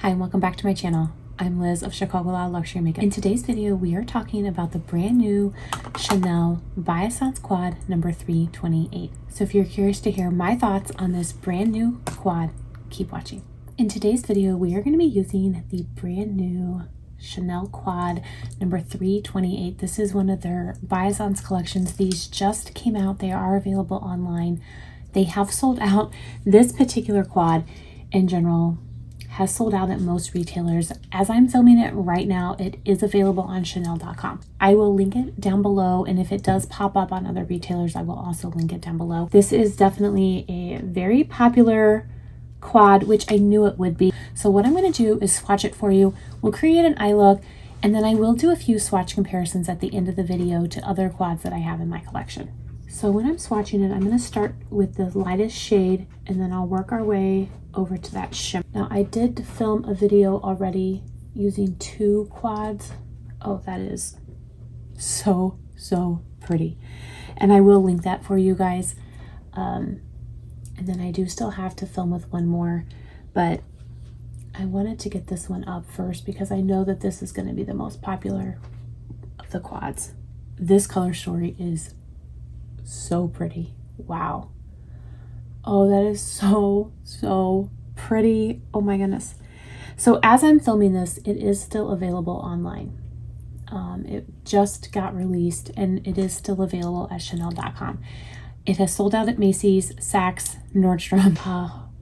Hi and welcome back to my channel. I'm Liz of Chicago Luxury Makeup. In today's video, we are talking about the brand new Chanel Byzance Quad number 328. So if you're curious to hear my thoughts on this brand new quad, keep watching. In today's video, we are going to be using the brand new Chanel Quad number 328. This is one of their Byzance collections. These just came out. They are available online. They have sold out. This particular quad in general has sold out at most retailers. As I'm filming it right now, it is available on Chanel.com. I will link it down below, and if it does pop up on other retailers, I will also link it down below. This is definitely a very popular quad, which I knew it would be. So what I'm going to do is swatch it for you. We'll create an eye look, and then I will do a few swatch comparisons at the end of the video to other quads that I have in my collection. So when I'm swatching it, I'm going to start with the lightest shade, and then I'll work our way over to that shimmer. Now I did film a video already using two quads. Oh, that is so pretty. And I will link that for you guys. And then I do still have to film with one more, but I wanted to get this one up first because I know that this is going to be the most popular of the quads. This color story is so pretty. Wow. Oh, that is so pretty. Oh my goodness. So as I'm filming this, it is still available online. It just got released and it is still available at Chanel.com. It has sold out at Macy's, Saks, Nordstrom.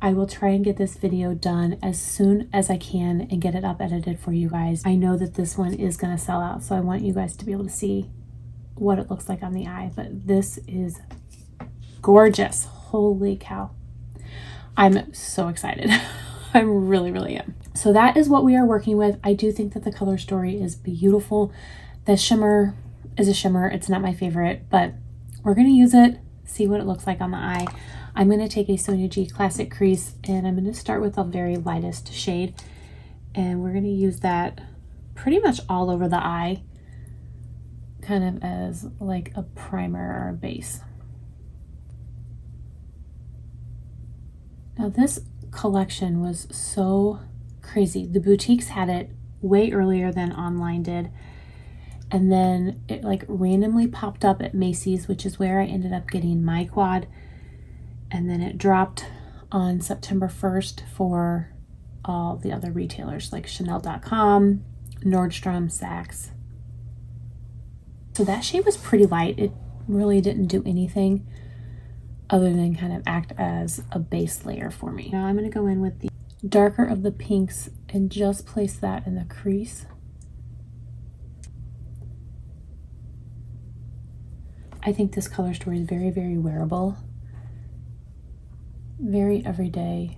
I will try and get this video done as soon as I can and get it up edited for you guys. I know that this one is going to sell out, so I want you guys to be able to see what it looks like on the eye, but this is gorgeous. Holy cow. I'm so excited. I really am. So that is what we are working with. I do think that the color story is beautiful. The shimmer is a shimmer. It's not my favorite, but we're going to use it, see what it looks like on the eye. I'm going to take a Sonia G Classic Crease, and I'm going to start with the very lightest shade, and we're going to use that pretty much all over the eye, kind of as like a primer or a base. Now this collection was so crazy. The boutiques had it way earlier than online did. And then it like randomly popped up at Macy's, which is where I ended up getting my quad. And then it dropped on September 1st for all the other retailers like Chanel.com, Nordstrom, Saks. So that shade was pretty light. It really didn't do anything other than kind of act as a base layer for me. Now I'm going to go in with the darker of the pinks and just place that in the crease. I think this color story is very wearable, very everyday,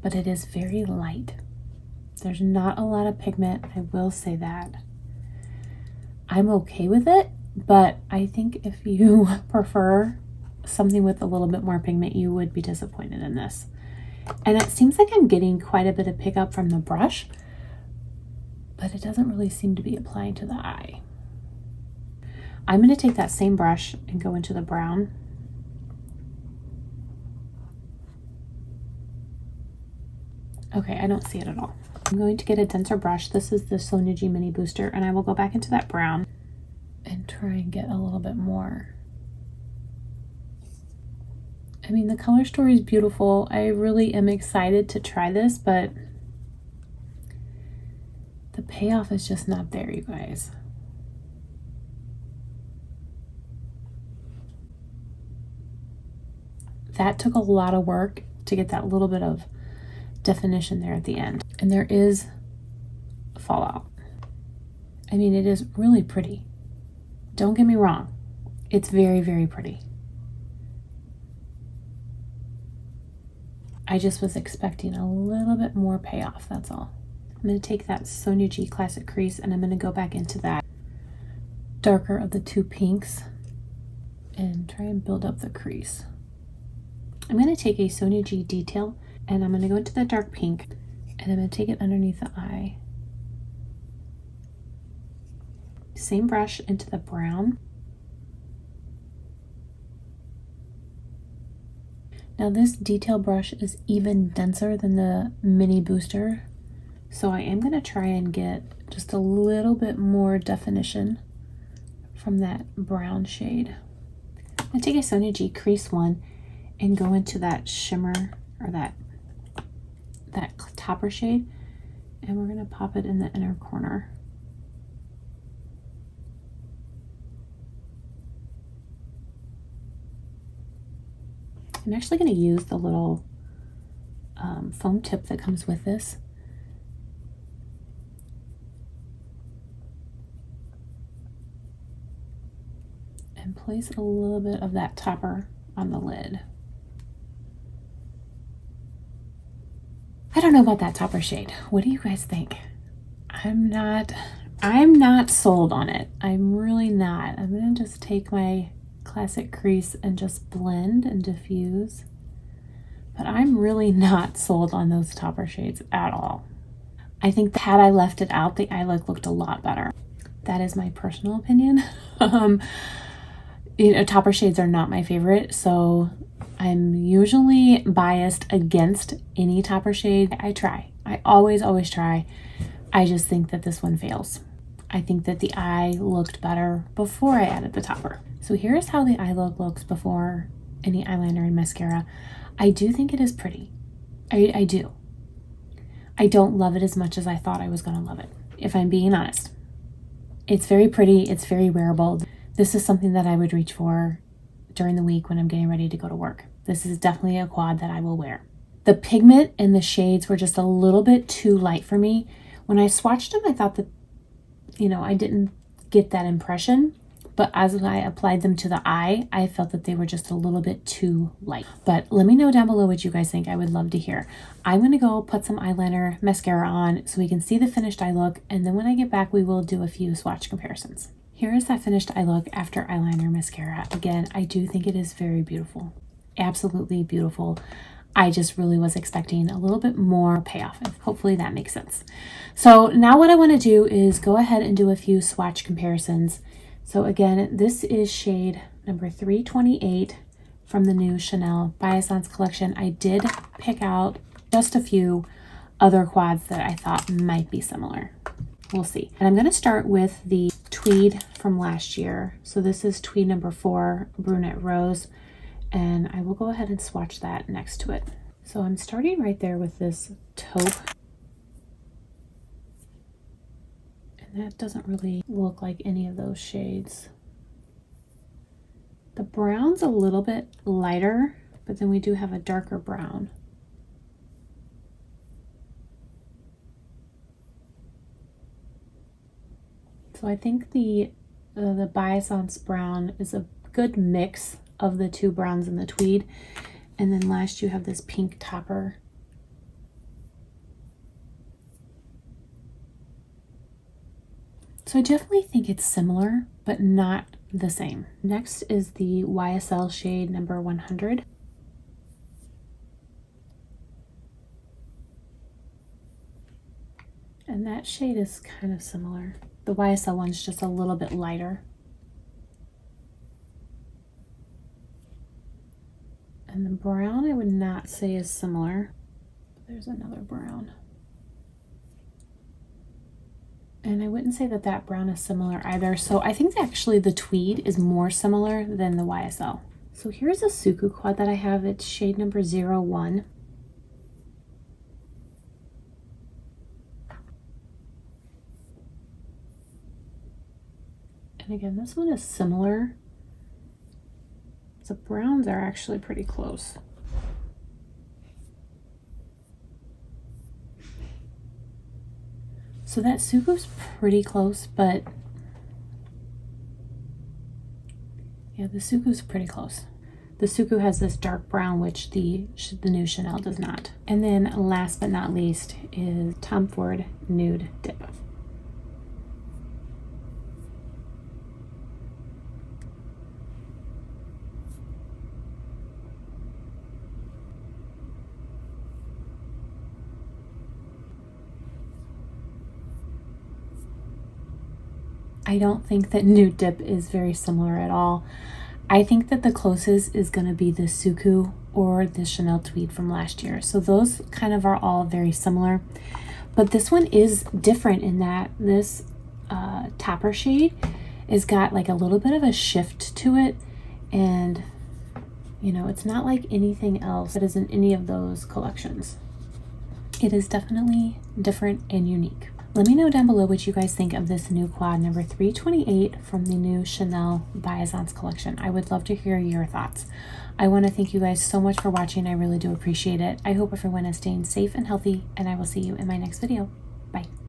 but it is very light. There's not a lot of pigment, I will say that. I'm okay with it, but I think if you prefer something with a little bit more pigment, you would be disappointed in this. And it seems like I'm getting quite a bit of pickup from the brush, but it doesn't really seem to be applying to the eye. I'm going to take that same brush and go into the brown. Okay, I don't see it at all. I'm going to get a denser brush. This is the Sonia G Mini Booster, and I will go back into that brown and try and get a little bit more. I mean, the color story is beautiful. I really am excited to try this, but the payoff is just not there, you guys. That took a lot of work to get that little bit of definition there at the end. And there is a fallout. I mean, it is really pretty. Don't get me wrong. It's very pretty. I just was expecting a little bit more payoff, that's all. I'm going to take that Sonia G Classic Crease and I'm going to go back into that darker of the two pinks and try and build up the crease. I'm going to take a Sonia G Detail and I'm going to go into that dark pink and I'm going to take it underneath the eye. Same brush into the brown. Now this detail brush is even denser than the mini booster, so I am going to try and get just a little bit more definition from that brown shade. I'm going to take a Sonia G Crease 1 and go into that shimmer, or that topper shade, and we're going to pop it in the inner corner. I'm actually going to use the little foam tip that comes with this. And place a little bit of that topper on the lid. I don't know about that topper shade. What do you guys think? I'm not sold on it. I'm really not. I'm gonna just take my classic crease and just blend and diffuse. But I'm really not sold on those topper shades at all. I think that had I left it out, the eye look looked a lot better. That is my personal opinion. You know, topper shades are not my favorite, so I'm usually biased against any topper shade. I try. I always try. I just think that this one fails. I think that the eye looked better before I added the topper. So here's how the eye look looks before any eyeliner and mascara. I do think it is pretty. I do. I don't love it as much as I thought I was going to love it, if I'm being honest. It's very pretty. It's very wearable. This is something that I would reach for during the week when I'm getting ready to go to work. This is definitely a quad that I will wear. The pigment and the shades were just a little bit too light for me. When I swatched them, I thought that, you know, I didn't get that impression. But as I applied them to the eye, I felt that they were just a little bit too light. But let me know down below what you guys think. I would love to hear. I'm going to go put some eyeliner, mascara on so we can see the finished eye look. And then when I get back, we will do a few swatch comparisons. Here is that finished eye look after eyeliner, mascara. Again, I do think it is very beautiful. Absolutely beautiful. I just really was expecting a little bit more payoff, and hopefully that makes sense. So now what I want to do is go ahead and do a few swatch comparisons. So again, this is shade number 328 from the new Chanel Byzance collection. I did pick out just a few other quads that I thought might be similar. We'll see. And I'm going to start with the tweed from last year. So this is tweed number 4, Brunette Rose. And I will go ahead and swatch that next to it. So I'm starting right there with this taupe. And that doesn't really look like any of those shades. The brown's a little bit lighter, but then we do have a darker brown. So I think the Byzance brown is a good mix of the two browns and the tweed. And then last you have this pink topper. So I definitely think it's similar, but not the same. Next is the YSL shade number 100. And that shade is kind of similar. The YSL one's just a little bit lighter. And the brown I would not say is similar. There's another brown. And I wouldn't say that that brown is similar either. So I think actually the tweed is more similar than the YSL. So here's a Suku quad that I have. It's shade number 01. And again, this one is similar. The browns are actually pretty close. So that Suku's pretty close, but yeah, the Suku's pretty close. The Suku has this dark brown, which the new Chanel does not. And then last but not least is Tom Ford Nude Dip. I don't think that Nude Dip is very similar at all. I think that the closest is going to be the Suku or the Chanel tweed from last year. So those kind of are all very similar. But this one is different in that this topper shade is got like a little bit of a shift to it. And, you know, it's not like anything else that is in any of those collections. It is definitely different and unique. Let me know down below what you guys think of this new quad number 328 from the new Chanel Byzance collection. I would love to hear your thoughts. I want to thank you guys so much for watching. I really do appreciate it. I hope everyone is staying safe and healthy, and I will see you in my next video. Bye.